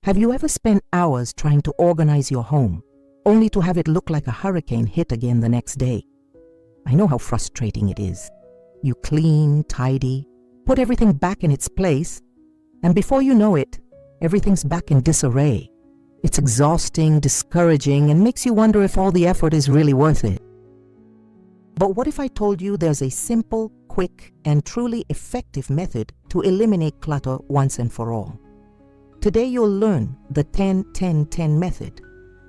Have you ever spent hours trying to organize your home, only to have it look like a hurricane hit again the next day? I know how frustrating it is. You clean, tidy, put everything back in its place, and before you know it, everything's back in disarray. It's exhausting, discouraging, and makes you wonder if all the effort is really worth it. But what if I told you there's a simple, quick, and truly effective method to eliminate clutter once and for all? Today you'll learn the 10-10-10 method,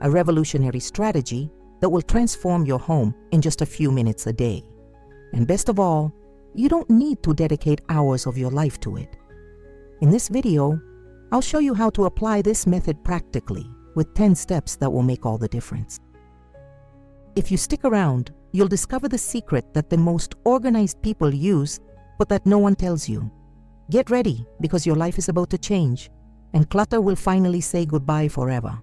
a revolutionary strategy that will transform your home in just a few minutes a day. And best of all, you don't need to dedicate hours of your life to it. In this video, I'll show you how to apply this method practically with 10 steps that will make all the difference. If you stick around, you'll discover the secret that the most organized people use, but that no one tells you. Get ready, because your life is about to change, and clutter will finally say goodbye forever.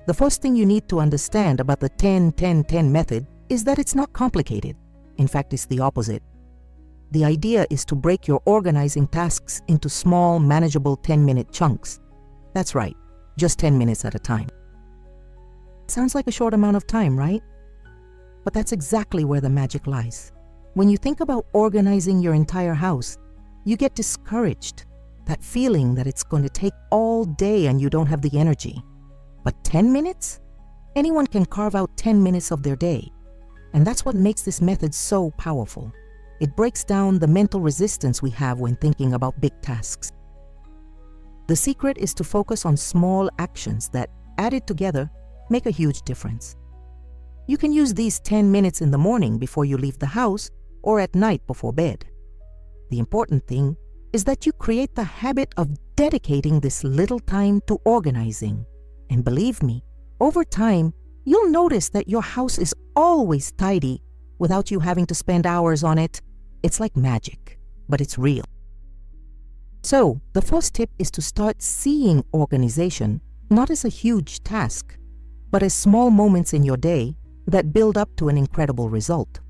The first thing you need to understand about the 10-10-10 method is that it's not complicated. In fact, it's the opposite. The idea is to break your organizing tasks into small, manageable 10-minute chunks. That's right, just 10 minutes at a time. Sounds like a short amount of time, right? But that's exactly where the magic lies. When you think about organizing your entire house, you get discouraged. That feeling that it's going to take all day and you don't have the energy. But 10 minutes? Anyone can carve out 10 minutes of their day. And that's what makes this method so powerful. It breaks down the mental resistance we have when thinking about big tasks. The secret is to focus on small actions that, added together, make a huge difference. You can use these 10 minutes in the morning before you leave the house or at night before bed. The important thing is that you create the habit of dedicating this little time to organizing. And believe me, over time, you'll notice that your house is always tidy without you having to spend hours on it. It's like magic, but it's real. So, the first tip is to start seeing organization not as a huge task, but as small moments in your day that build up to an incredible result.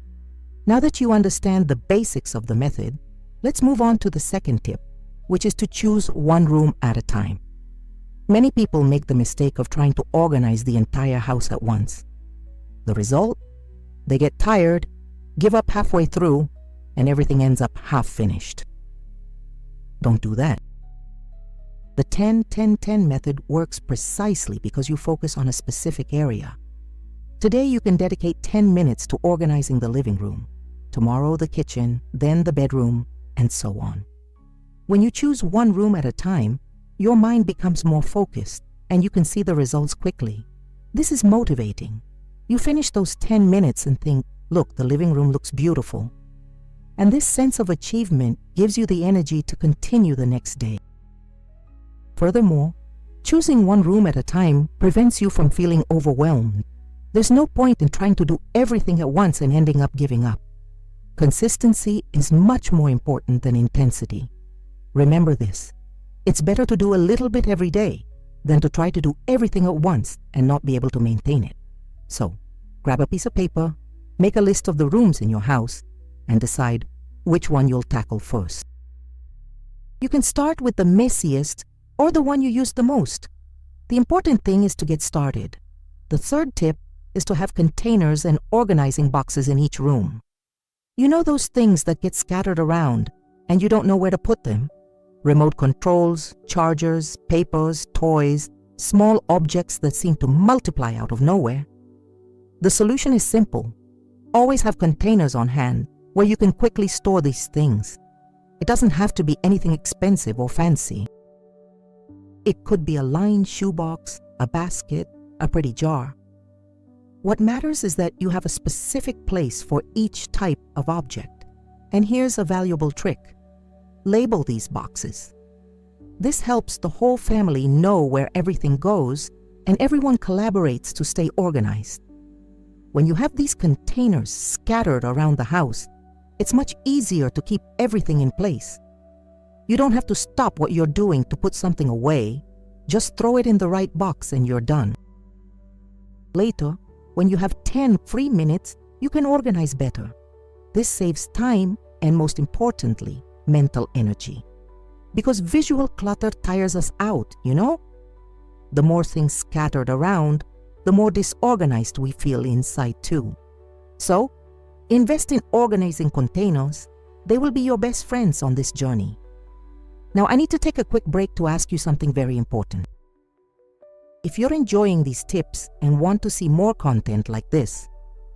Now that you understand the basics of the method, let's move on to the second tip, which is to choose one room at a time. Many people make the mistake of trying to organize the entire house at once. The result? They get tired, give up halfway through, and everything ends up half finished. Don't do that. The 10-10-10 method works precisely because you focus on a specific area. Today you can dedicate 10 minutes to organizing the living room, tomorrow the kitchen, then the bedroom, and so on. When you choose one room at a time, your mind becomes more focused and you can see the results quickly. This is motivating. You finish those 10 minutes and think, look, the living room looks beautiful. And this sense of achievement gives you the energy to continue the next day. Furthermore, choosing one room at a time prevents you from feeling overwhelmed. There's no point in trying to do everything at once and ending up giving up. Consistency is much more important than intensity. Remember this. It's better to do a little bit every day than to try to do everything at once and not be able to maintain it. So, grab a piece of paper, make a list of the rooms in your house, and decide which one you'll tackle first. You can start with the messiest or the one you use the most. The important thing is to get started. The third tip is to have containers and organizing boxes in each room. You know those things that get scattered around and you don't know where to put them? Remote controls, chargers, papers, toys, small objects that seem to multiply out of nowhere. The solution is simple. Always have containers on hand where you can quickly store these things. It doesn't have to be anything expensive or fancy. It could be a lined shoebox, a basket, a pretty jar. What matters is that you have a specific place for each type of object. And here's a valuable trick. Label these boxes. This helps the whole family know where everything goes, and everyone collaborates to stay organized. When you have these containers scattered around the house, it's much easier to keep everything in place. You don't have to stop what you're doing to put something away. Just throw it in the right box and you're done. Later, when you have 10 free minutes, you can organize better. This saves time and, most importantly, mental energy. Because visual clutter tires us out, you know? The more things scattered around, the more disorganized we feel inside too. So, invest in organizing containers. They will be your best friends on this journey. Now, I need to take a quick break to ask you something very important. If you're enjoying these tips and want to see more content like this,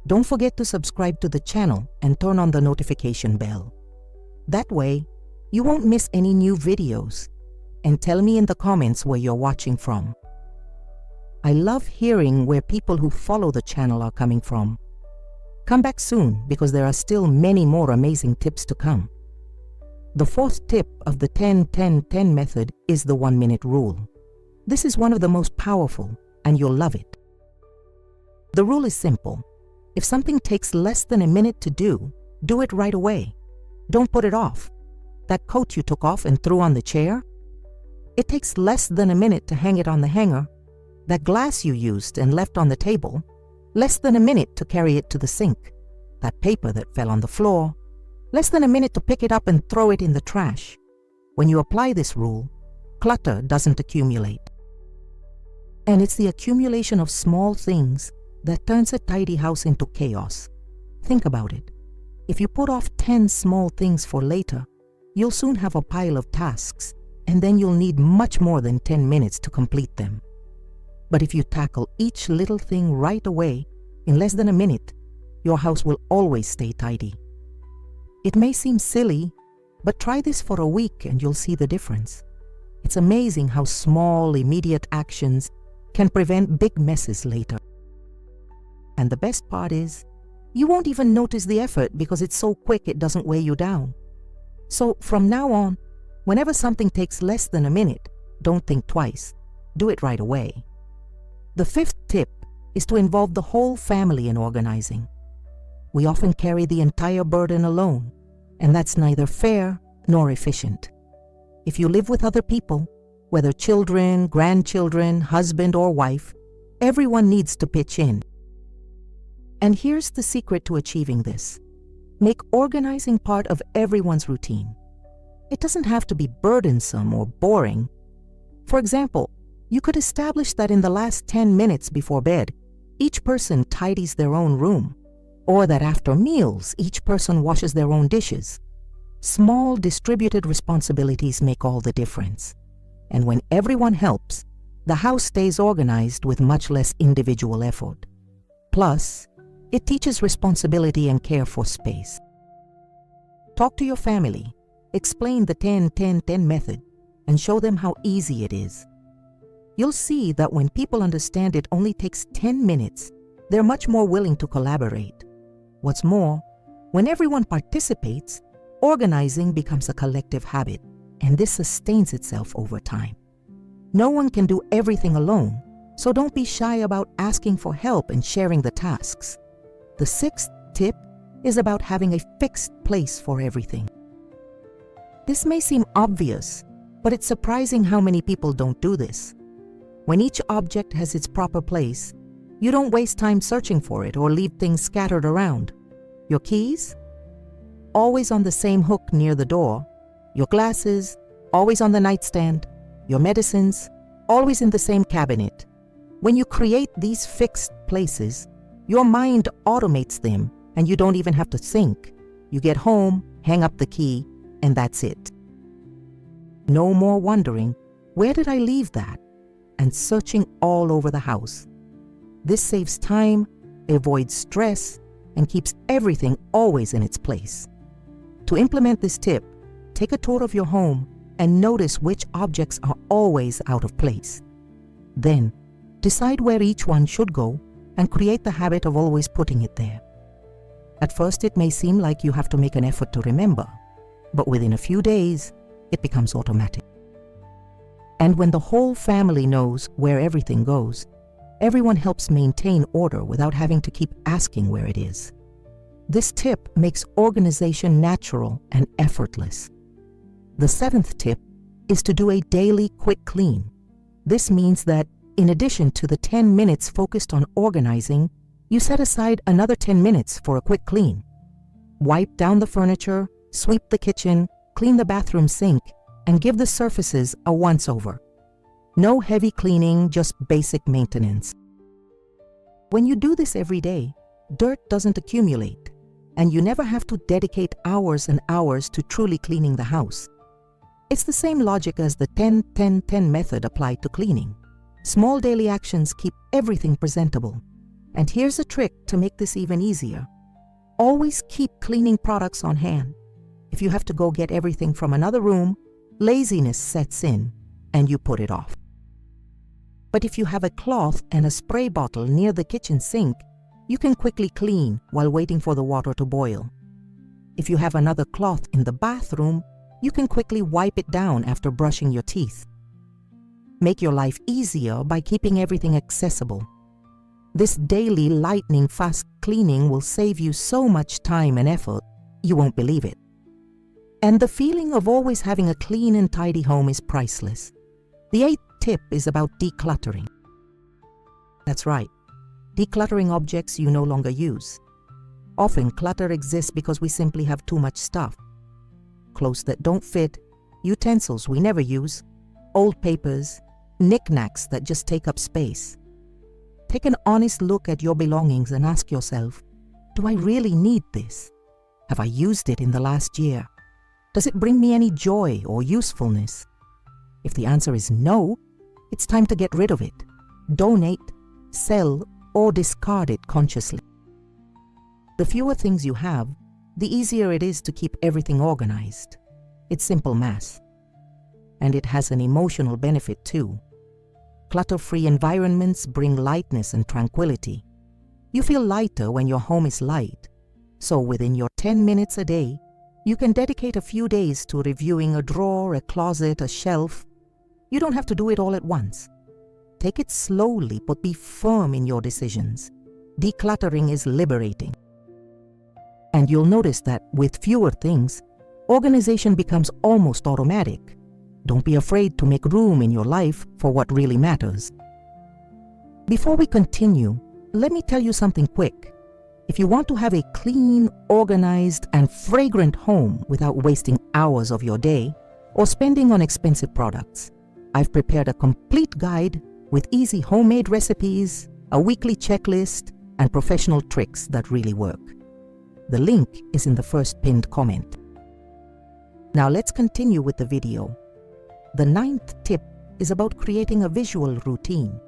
don't forget to subscribe to the channel and turn on the notification bell. That way, you won't miss any new videos. And tell me in the comments where you're watching from. I love hearing where people who follow the channel are coming from. Come back soon because there are still many more amazing tips to come. The fourth tip of the 10-10-10 method is the 1-minute rule. This is one of the most powerful, and you'll love it. The rule is simple. If something takes less than a minute to do it right away. Don't put it off. That coat you took off and threw on the chair? It takes less than a minute to hang it on the hanger. That glass you used and left on the table? Less than a minute to carry it to the sink. That paper that fell on the floor? Less than a minute to pick it up and throw it in the trash. When you apply this rule, clutter doesn't accumulate. And it's the accumulation of small things that turns a tidy house into chaos. Think about it. If you put off 10 small things for later, you'll soon have a pile of tasks, and then you'll need much more than 10 minutes to complete them. But if you tackle each little thing right away, in less than a minute, your house will always stay tidy. It may seem silly, but try this for a week and you'll see the difference. It's amazing how small, immediate actions can prevent big messes later. And the best part is, you won't even notice the effort because it's so quick it doesn't weigh you down. So from now on, whenever something takes less than a minute, don't think twice. Do it right away. The fifth tip is to involve the whole family in organizing. We often carry the entire burden alone, and that's neither fair nor efficient. If you live with other people, whether children, grandchildren, husband or wife, everyone needs to pitch in. And here's the secret to achieving this. Make organizing part of everyone's routine. It doesn't have to be burdensome or boring. For example, you could establish that in the last 10 minutes before bed, each person tidies their own room, or that after meals, each person washes their own dishes. Small distributed responsibilities make all the difference. And when everyone helps, the house stays organized with much less individual effort. Plus, it teaches responsibility and care for space. Talk to your family, explain the 10-10-10 method, and show them how easy it is. You'll see that when people understand it only takes 10 minutes, they're much more willing to collaborate. What's more, when everyone participates, organizing becomes a collective habit, and this sustains itself over time. No one can do everything alone, so don't be shy about asking for help and sharing the tasks. The sixth tip is about having a fixed place for everything. This may seem obvious, but it's surprising how many people don't do this. When each object has its proper place, you don't waste time searching for it or leave things scattered around. Your keys? Always on the same hook near the door. Your glasses? Always on the nightstand. Your medicines? Always in the same cabinet. When you create these fixed places, your mind automates them and you don't even have to think. You get home, hang up the key, and that's it. No more wondering, where did I leave that? And searching all over the house. This saves time, avoids stress, and keeps everything always in its place. To implement this tip, take a tour of your home and notice which objects are always out of place. Then, decide where each one should go and create the habit of always putting it there. At first, it may seem like you have to make an effort to remember, but within a few days, it becomes automatic. And when the whole family knows where everything goes, everyone helps maintain order without having to keep asking where it is. This tip makes organization natural and effortless. The seventh tip is to do a daily quick clean. This means that in addition to the 10 minutes focused on organizing, you set aside another 10 minutes for a quick clean. Wipe down the furniture, sweep the kitchen, clean the bathroom sink, and give the surfaces a once-over. No heavy cleaning, just basic maintenance. When you do this every day, dirt doesn't accumulate, and you never have to dedicate hours and hours to truly cleaning the house. It's the same logic as the 10-10-10 method applied to cleaning. Small daily actions keep everything presentable. And here's a trick to make this even easier. Always keep cleaning products on hand. If you have to go get everything from another room, laziness sets in and you put it off. But if you have a cloth and a spray bottle near the kitchen sink, you can quickly clean while waiting for the water to boil. If you have another cloth in the bathroom, you can quickly wipe it down after brushing your teeth. Make your life easier by keeping everything accessible. This daily lightning fast cleaning will save you so much time and effort, you won't believe it. And the feeling of always having a clean and tidy home is priceless. The 8th tip is about decluttering. That's right, decluttering objects you no longer use. Often clutter exists because we simply have too much stuff. Clothes that don't fit, utensils we never use, old papers, knickknacks that just take up space. Take an honest look at your belongings and ask yourself, do I really need this? Have I used it in the last year? Does it bring me any joy or usefulness? If the answer is no, it's time to get rid of it. Donate, sell, or discard it consciously. The fewer things you have, the easier it is to keep everything organized. It's simple math. And it has an emotional benefit too. Clutter-free environments bring lightness and tranquility. You feel lighter when your home is light. So within your 10 minutes a day, you can dedicate a few days to reviewing a drawer, a closet, a shelf. You don't have to do it all at once. Take it slowly, but be firm in your decisions. Decluttering is liberating. And you'll notice that with fewer things, organization becomes almost automatic. Don't be afraid to make room in your life for what really matters. Before we continue, let me tell you something quick. If you want to have a clean, organized, and fragrant home without wasting hours of your day or spending on expensive products, I've prepared a complete guide with easy homemade recipes, a weekly checklist, and professional tricks that really work. The link is in the first pinned comment. Now let's continue with the video. The 9th tip is about creating a visual routine.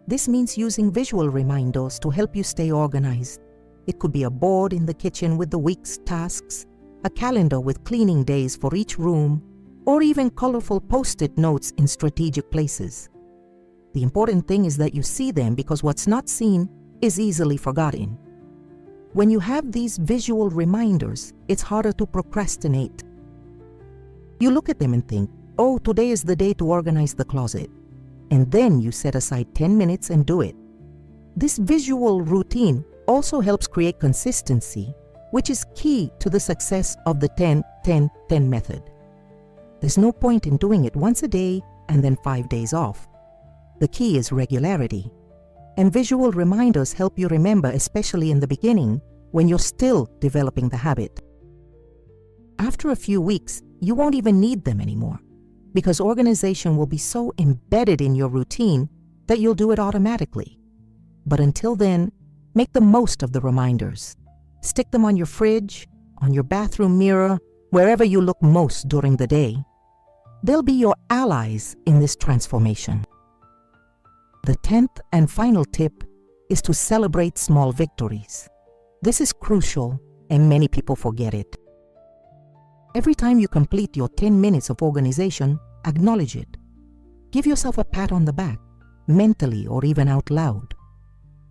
This means using visual reminders to help you stay organized. It could be a board in the kitchen with the week's tasks, a calendar with cleaning days for each room, or even colorful post-it notes in strategic places. The important thing is that you see them because what's not seen is easily forgotten. When you have these visual reminders, it's harder to procrastinate. You look at them and think, oh, today is the day to organize the closet. And then you set aside 10 minutes and do it. This visual routine also helps create consistency, which is key to the success of the 10-10-10 method. There's no point in doing it once a day and then 5 days off. The key is regularity. And visual reminders help you remember, especially in the beginning, when you're still developing the habit. After a few weeks, you won't even need them anymore, because organization will be so embedded in your routine that you'll do it automatically. But until then, make the most of the reminders. Stick them on your fridge, on your bathroom mirror, wherever you look most during the day. They'll be your allies in this transformation. The 10th and final tip is to celebrate small victories. This is crucial, and many people forget it. Every time you complete your 10 minutes of organization, acknowledge it. Give yourself a pat on the back, mentally or even out loud.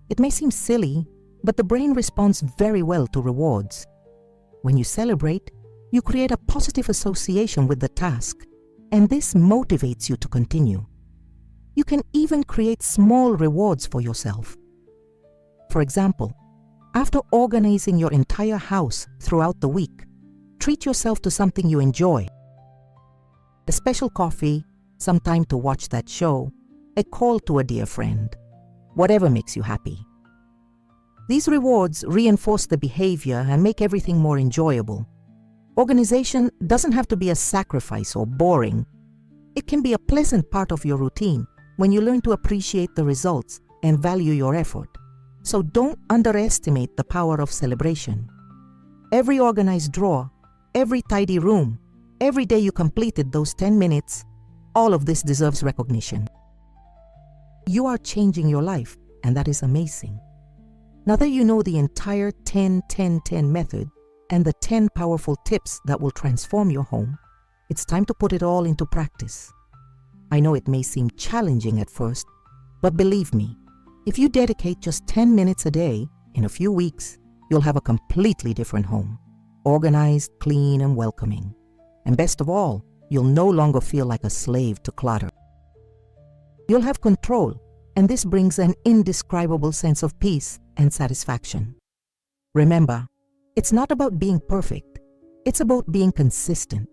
It may seem silly, but the brain responds very well to rewards. When you celebrate, you create a positive association with the task, and this motivates you to continue. You can even create small rewards for yourself. For example, after organizing your entire house throughout the week, treat yourself to something you enjoy. A special coffee, some time to watch that show, a call to a dear friend, whatever makes you happy. These rewards reinforce the behavior and make everything more enjoyable. Organization doesn't have to be a sacrifice or boring. It can be a pleasant part of your routine when you learn to appreciate the results and value your effort. So don't underestimate the power of celebration. Every organized drawer, every tidy room, every day you completed those 10 minutes, all of this deserves recognition. You are changing your life, and that is amazing. Now that you know the entire 10-10-10 method and the 10 powerful tips that will transform your home, it's time to put it all into practice. I know it may seem challenging at first, but believe me, if you dedicate just 10 minutes a day, in a few weeks, you'll have a completely different home, organized, clean, and welcoming. And best of all, you'll no longer feel like a slave to clutter. You'll have control, and this brings an indescribable sense of peace and satisfaction. Remember, it's not about being perfect, it's about being consistent.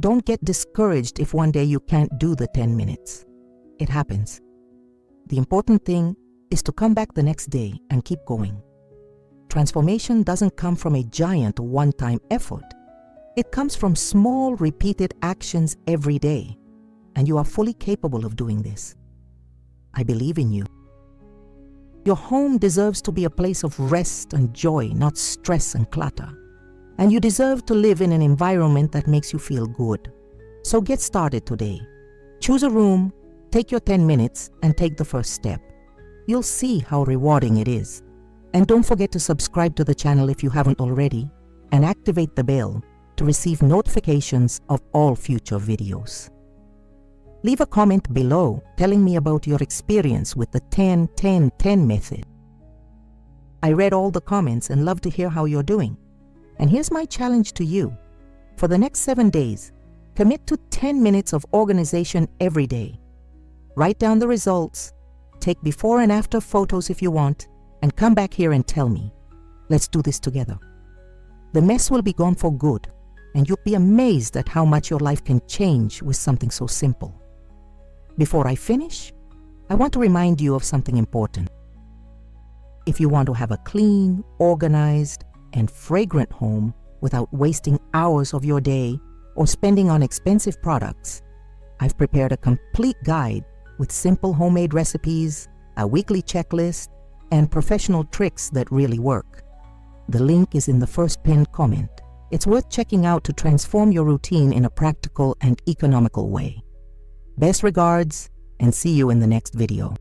Don't get discouraged if one day you can't do the 10 minutes. It happens. The important thing is to come back the next day and keep going. Transformation doesn't come from a giant one-time effort. It comes from small, repeated actions every day, and you are fully capable of doing this. I believe in you. Your home deserves to be a place of rest and joy, not stress and clutter. And you deserve to live in an environment that makes you feel good. So get started today. Choose a room, take your 10 minutes, and take the first step. You'll see how rewarding it is. And don't forget to subscribe to the channel if you haven't already, and activate the bell to receive notifications of all future videos. Leave a comment below telling me about your experience with the 10-10-10 method. I read all the comments and love to hear how you're doing. And here's my challenge to you. For the next 7 days, commit to 10 minutes of organization every day. Write down the results, take before and after photos if you want, and come back here and tell me. Let's do this together. The mess will be gone for good, and you'll be amazed at how much your life can change with something so simple. Before I finish, I want to remind you of something important. If you want to have a clean, organized, and fragrant home without wasting hours of your day or spending on expensive products, I've prepared a complete guide with simple homemade recipes, a weekly checklist, and professional tricks that really work. The link is in the first pinned comment. It's worth checking out to transform your routine in a practical and economical way. Best regards, and see you in the next video.